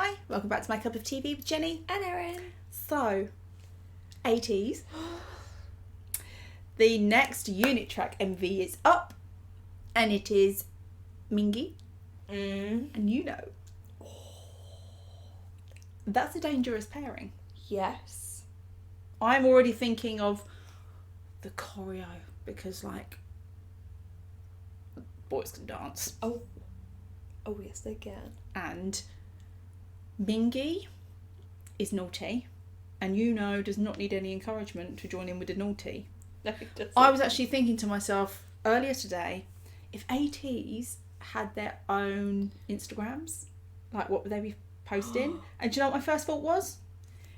Hi, welcome back to My Cup of TV with Jenny and Erin. So, Ateez. The next unit track MV is up, and it is Mingi and Yunho. That's a dangerous pairing. Yes. I'm already thinking of the choreo because, like, boys can dance. Oh, yes, they can. And Mingi is naughty, and Yunho does not need any encouragement to join in with the naughty. No, it doesn't. I was actually thinking to myself earlier today, if Ateez had their own Instagrams, like what would they be posting? And do you know what my first thought was?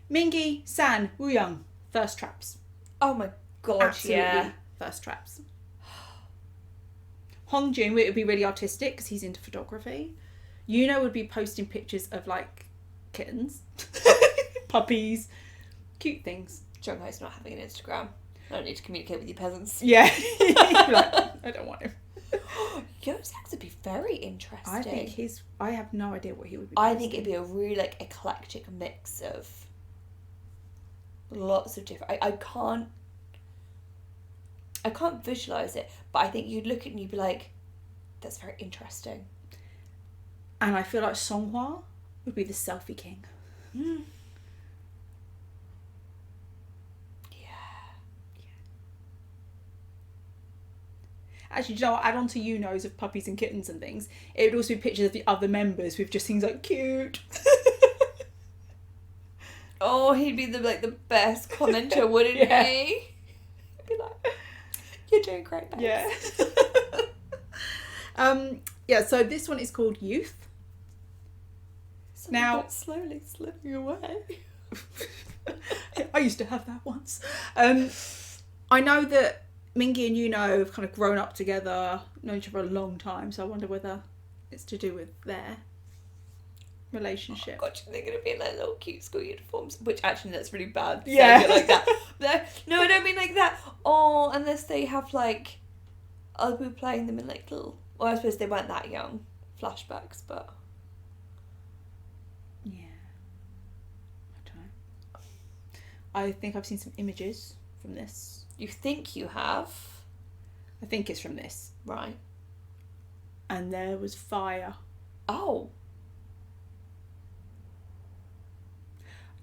Mingi, San, Wooyoung, first traps. Oh my god, Absolutely yeah. first traps. Hongjun, it would be really artistic because he's into photography. Yunho would be posting pictures of, like, kittens, puppies, cute things. Jungho's not having an Instagram. I don't need to communicate with you peasants. Yeah. Like, I don't want him. Yosex would be very interesting. I have no idea what he would be I posting. think it'd be a really, like, eclectic mix of lots of different... I can't visualise it, but I think you'd look at it and you'd be like, that's very interesting. And I feel like Songhwa would be the selfie king. Mm. Actually, do you know what? Add on to Yunho's of puppies and kittens and things. It would also be pictures of the other members with just things like cute. Oh, he'd be the best commenter, wouldn't Yeah. he? He'd be like, you're doing great, babes. Yeah. Yeah, so this one is called Youth. Something Now- that's slowly slipping away. I used to have that once. I know that Mingi and Yunho have kind of grown up together, known each other a long time, so I wonder whether it's to do with their relationship. Oh, God, they're going to be in their little cute school uniforms, which actually that's really bad to Yeah. say it like that. No, I don't mean like that. Oh, unless they have like other people playing them in like little... Well, I suppose they weren't that young. Flashbacks, but... Yeah. I don't know. I think I've seen some images from this. You think you have? I think it's from this. Right. And there was fire. Oh.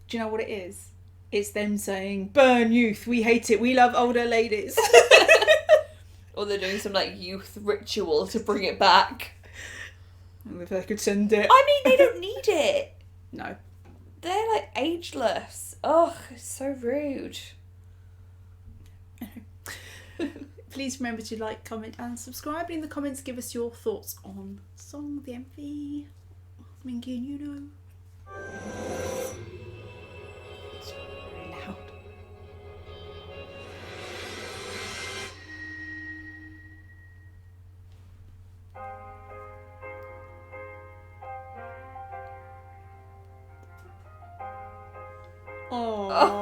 Do you know what it is? It's them saying, "Burn youth, we hate it, we love older ladies." Or they're doing some like youth ritual to bring it back. And if I could send it. I mean, they don't need it. No. They're like ageless. Ugh, it's so rude. Please remember to like, comment and subscribe. And in the comments, give us your thoughts on the song, the MV, Mingi and Yunho. It's very loud. Aww.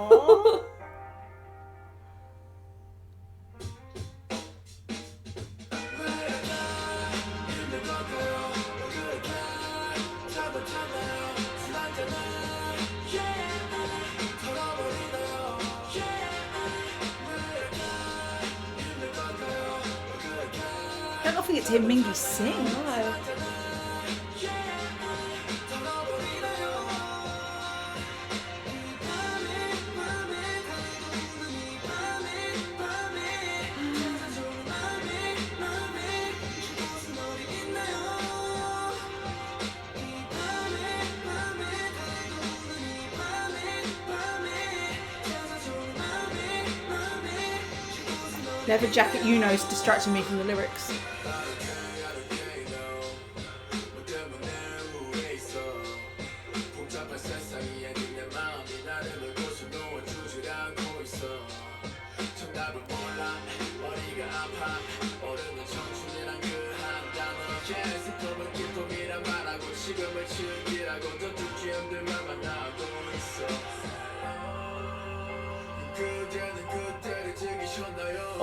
I don't often get to hear Mingi sing. No. Leather jacket Yunho's distracting me from the lyrics.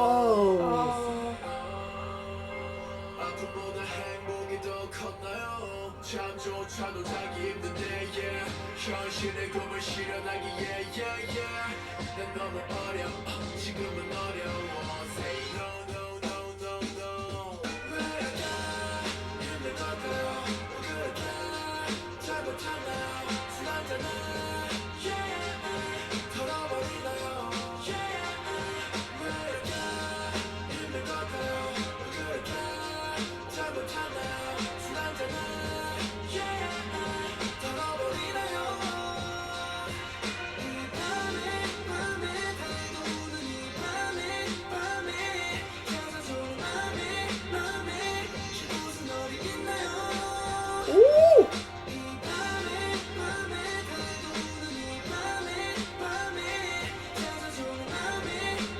Oh. 더 컸나요 잠조차도 자기 힘든데 yeah. 현실의 꿈을 실현하기에 yeah, yeah. 난 너무 어려 지금은 어려워 Say no no no no no 왜 이렇게 힘든 걸까요 왜 그렇게 잘못했나요 순하잖아 yeah. 털어버리나요 yeah. 왜 이렇게 힘든 걸까요 왜 그렇게 잘못했나요 순하잖아 yeah. 털어버리나요 이 밤에 밤에 달고는 이 밤에 밤에 찾아주는 맘에 쉴 곳은 어디 있나요 Ooh! 이 밤에 밤에 달고는 이 밤에 밤에 찾아주는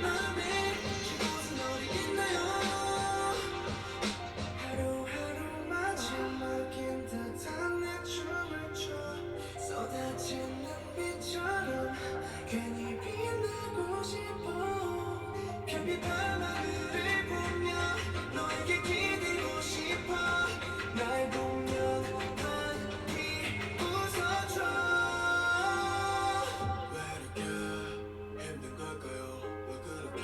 맘에 쉴 곳은 어디 있나요 하루하루 마지막인 듯한 내 춤을 춰 쏟아지는 빛처럼 괜히 빛나고 싶어 별빛 밤하늘을 보며 너에게 기대고 싶어 날 보면 많이 웃어줘 왜 이렇게 힘든 걸까요 왜 그렇게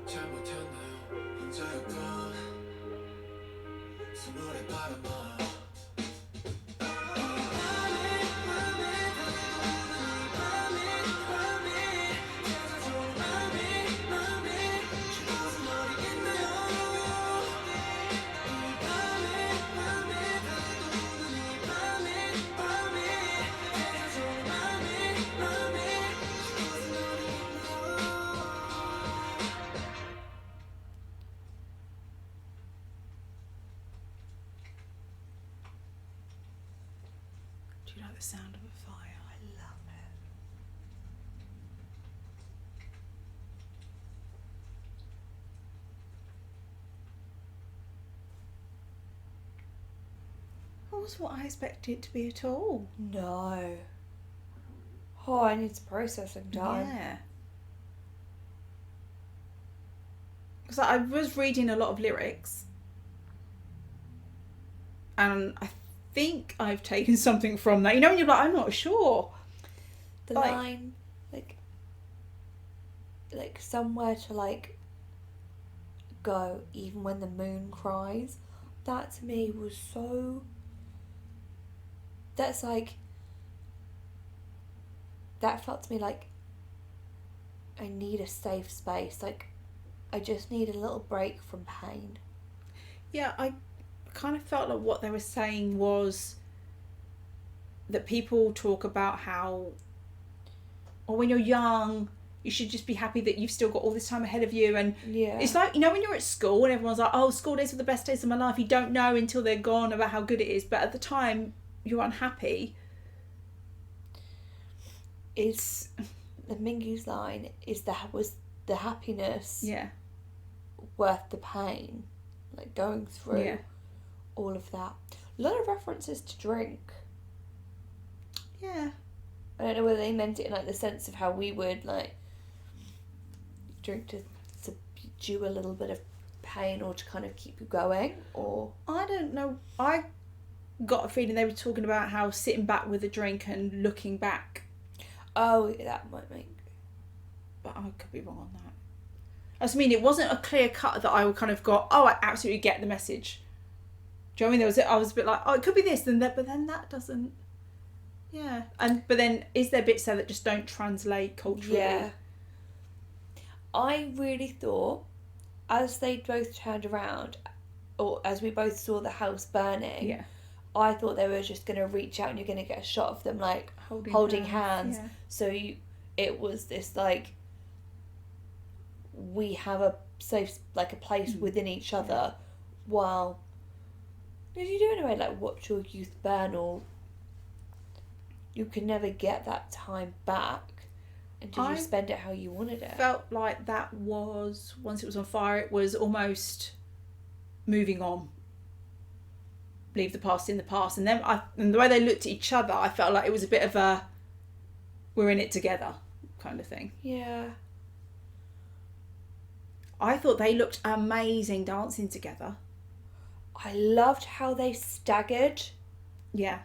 잘못했나요 혼자였던 선물의 바람아 Do you like the sound of a fire? I love it. That was what I expected it to be at all. No. Oh, I need to process some time. Yeah. Because I was reading a lot of lyrics, and I think I've taken something from that. You know, when you're like, I'm not sure. The Like- line, like somewhere to like go even when the moon cries. That to me was so. That's like. That felt to me like. I need a safe space. Like, I just need a little break from pain. Yeah, I kind of felt like what they were saying was that people talk about how, or when you're young, you should just be happy that you've still got all this time ahead of you. And Yeah. it's like, you know, when you're at school and everyone's like, oh, school days were the best days of my life. You don't know until they're gone about how good it is. But at the time, you're unhappy. Is the Mingi's line is that was the happiness Yeah. worth the pain, like going through Yeah. all of that. A lot of references to drink. Yeah. I don't know whether they meant it in like the sense of how we would like drink to subdue a little bit of pain or to kind of keep you going, or I don't know. I got a feeling they were talking about how sitting back with a drink and looking back. oh, that might make. But I could be wrong on that. I just mean, it wasn't a clear cut that I would kind of go, oh, I absolutely get the message. Do you know what I mean? I was a bit like, oh, it could be this and that, but then that doesn't. Yeah. But then is there bits there that just don't translate culturally? Yeah. I really thought, as they both turned around, or as we both saw the house burning, Yeah. I thought they were just going to reach out and you're going to get a shot of them like holding hands. Yeah. So it was this like, we have a safe, like a place within each other, while, did you do in a way like watch your youth burn, or you can never get that time back until you I spend it how you wanted it. Felt like that was, once it was on fire, it was almost moving on. Leave the past in the past. And then and the way they looked at each other, I felt like it was a bit of a, we're in it together kind of thing. Yeah. I thought they looked amazing dancing together. I loved how they staggered. Yeah.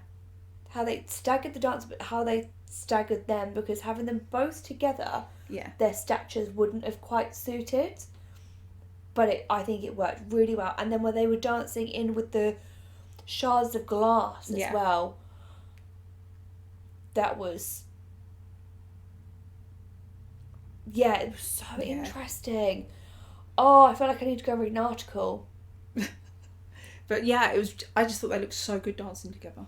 How they staggered the dance, but how they staggered them, because having them both together, Yeah. their statures wouldn't have quite suited. But I think it worked really well. And then when they were dancing in with the shards of glass as well, that was... Yeah, it was so interesting. Oh, I feel like I need to go read an article. But yeah, it was. I just thought they looked so good dancing together.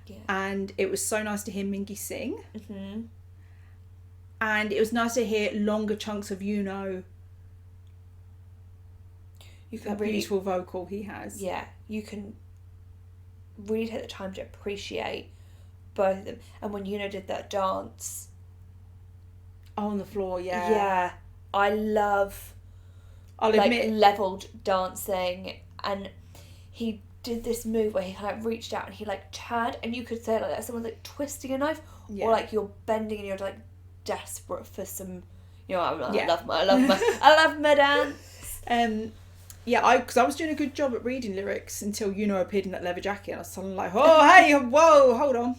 Yeah. And it was so nice to hear Mingi sing. Mm-hmm. And it was nice to hear longer chunks of Yunho. You can That really, beautiful vocal he has. Yeah, you can really take the time to appreciate both of them. And when Yunho did that dance... Oh, on the floor, yeah. Yeah. I love... I'll admit... leveled dancing, and he did this move where he kind of reached out and he turned, and you could say like that's someone twisting a knife, or you're bending and you're desperate for some, I love my dance. Yeah, because I was doing a good job at reading lyrics until appeared in that leather jacket, and I was suddenly like, oh hey, whoa, hold on.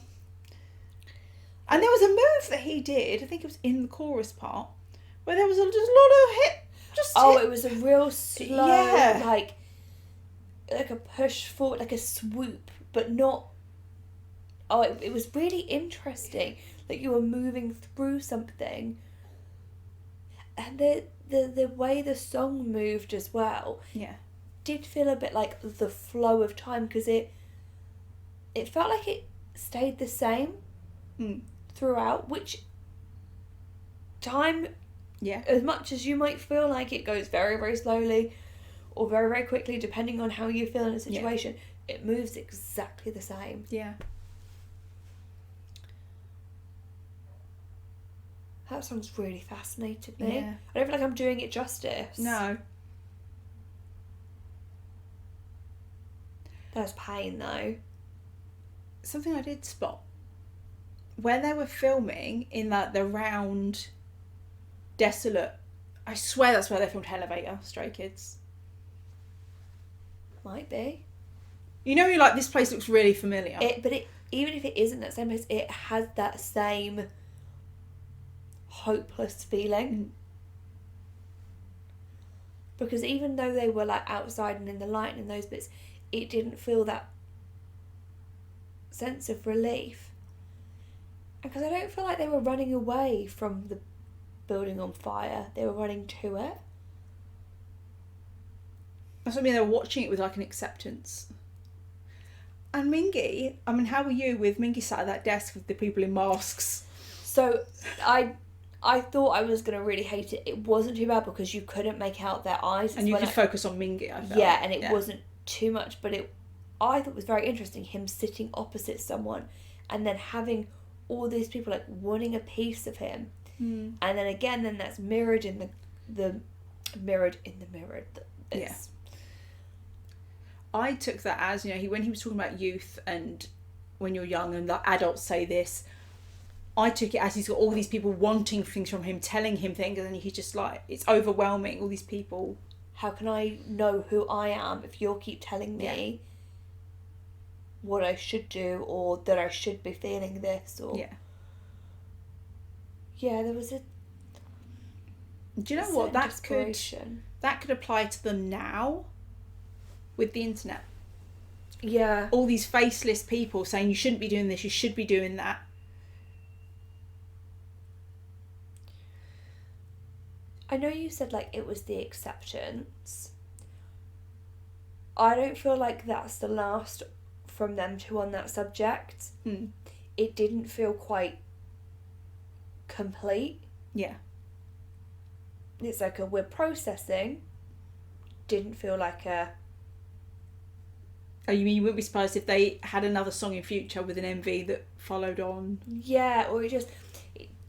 And there was a move that he did, I think it was in the chorus part, where there was just a lot of hit. It was a real slow, like a push forward, like a swoop, but not... Oh, it was really interesting. Like you were moving through something. And the way the song moved as well did feel a bit like the flow of time, because it felt like it stayed the same throughout, which time... Yeah. As much as you might feel like it goes very, very slowly or very, very quickly, depending on how you feel in a situation, it moves exactly the same. Yeah. That song's really fascinated me. Yeah. I don't feel like I'm doing it justice. No. There's pain, though. Something I did spot. Where they were filming in the round... desolate. I swear that's where they filmed Elevator, Stray Kids. Might be. You're like, this place looks really familiar. Even if it isn't that same place, it has that same hopeless feeling. Because even though they were outside and in the light and in those bits, it didn't feel that sense of relief. Because I don't feel like they were running away from the building on fire. They were running to it. That's what I mean, they were watching it with an acceptance. And Mingi, how were you with Mingi sat at that desk with the people in masks? So I thought I was going to really hate it. It wasn't too bad because you couldn't make out their eyes. And you could focus on Mingi, I felt. Yeah, and it wasn't too much, but I thought it was very interesting, him sitting opposite someone and then having all these people wanting a piece of him. And then again, that's mirrored in the mirror. I took that as, when he was talking about youth and when you're young and adults say this, I took it as he's got all these people wanting things from him, telling him things, and then he's just it's overwhelming, all these people. How can I know who I am if you'll keep telling me what I should do, or that I should be feeling this, or... Yeah, there was a... Do you know what? That could apply to them now with the internet. Yeah. All these faceless people saying you shouldn't be doing this, you should be doing that. I know you said it was the acceptance. I don't feel like that's the last from them two on that subject. It didn't feel quite complete. Yeah. It's we're processing. Didn't feel like a... Oh, you mean you wouldn't be surprised if they had another song in future with an MV that followed on? Yeah, or it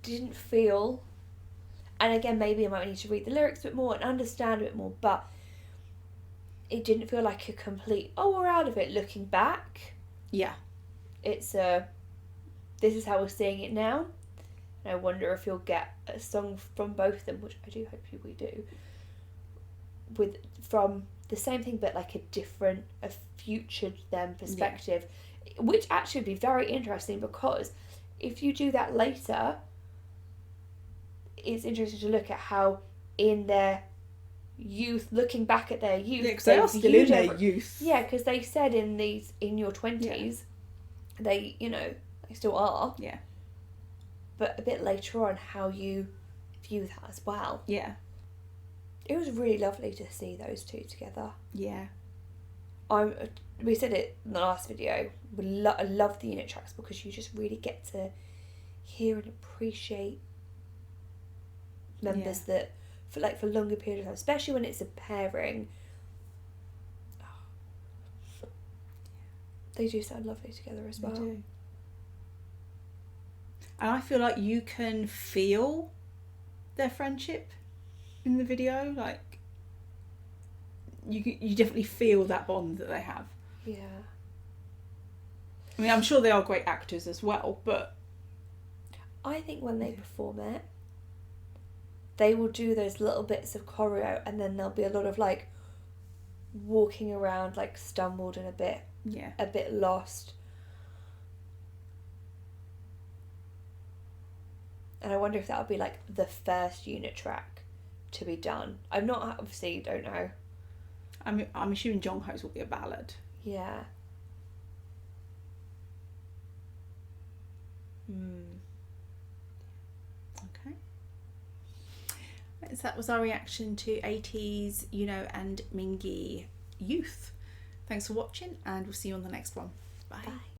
didn't feel... And again, maybe I might need to read the lyrics a bit more and understand a bit more, but it didn't feel like a complete, we're out of it looking back. Yeah. It's this is how we're seeing it now. And I wonder if you'll get a song from both of them, which I do hope we do, from the same thing, but like a future them perspective, which actually would be very interesting, because if you do that later, it's interesting to look at how in their youth, looking back at their youth, Yeah, because they are still in their youth. Yeah, because they said in your 20s, they, they still are. Yeah. But a bit later on, how you view that as well. Yeah. It was really lovely to see those two together. Yeah. We said it in the last video. I love the unit tracks because you just really get to hear and appreciate members that for longer periods of time, especially when it's a pairing. They do sound lovely together as well. They do. And I feel like you can feel their friendship in the video. Like, you definitely feel that bond that they have. Yeah. I mean, I'm sure they are great actors as well, but I think when they perform it, they will do those little bits of choreo, and then there'll be a lot of like walking around, like stumbled and a bit lost. And I wonder if that would be like the first unit track to be done. I'm not, obviously, don't know. I'm assuming Jongho's will be a ballad. Yeah. Okay. So that was our reaction to Ateez, Yunho and Mingi Youth. Thanks for watching, and we'll see you on the next one. Bye. Bye.